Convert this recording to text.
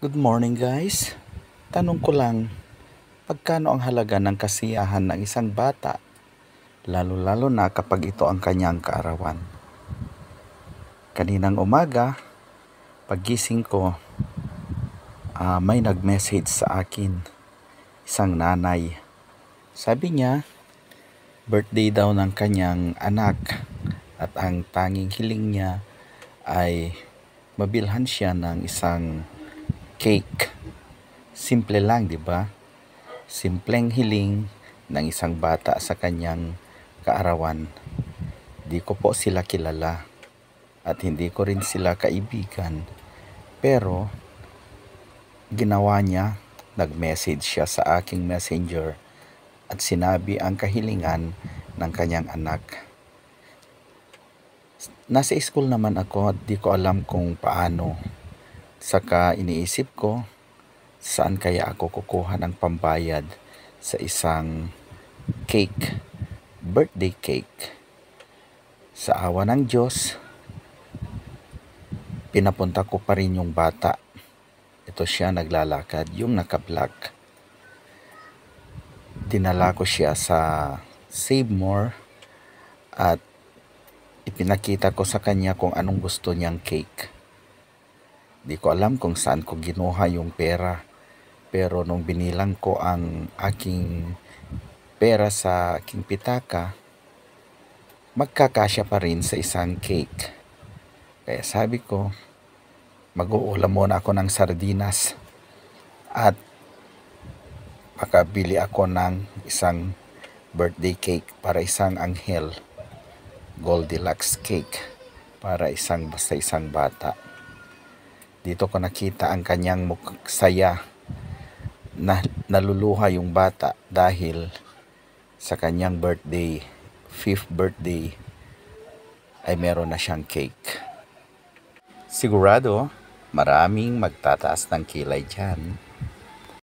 Good morning guys. Tanong ko lang, pagkano ang halaga ng kasiyahan ng isang bata, lalo-lalo na kapag ito ang kanyang kaarawan? Kaninang umaga, paggising ko, may nag-message sa akin, isang nanay. Sabi niya, birthday daw ng kanyang anak at ang tanging hiling niya ay mabilhan siya ng isang cake. Simple lang, di ba? Simpleng hiling ng isang bata sa kanyang kaarawan. Di ko po sila kilala at hindi ko rin sila kaibigan. Pero ginawa niya, nag-message siya sa aking messenger at sinabi ang kahilingan ng kanyang anak. Nasa school naman ako at di ko alam kung paano. Saka iniisip ko, saan kaya ako kukuha ng pambayad sa isang cake, birthday cake. Sa awa ng Diyos, pinapunta ko pa rin yung bata. Ito siya naglalakad, yung naka-black. Dinala ko siya sa Save More at ipinakita ko sa kanya kung anong gusto niyang cake. Di ko alam kung saan ko ginuha yung pera. Pero nung binilang ko ang aking pera sa aking pitaka, magkakasya pa rin sa isang cake. Kaya sabi ko, mag-uulam muna ako ng sardinas at makabili ako ng isang birthday cake para isang anghel, Goldilocks cake para basta isang bata. Dito ko nakita ang kanyang saya na naluluha yung bata dahil sa kanyang birthday, 5th birthday, ay meron na siyang cake. Sigurado, maraming magtataas ng kilay dyan.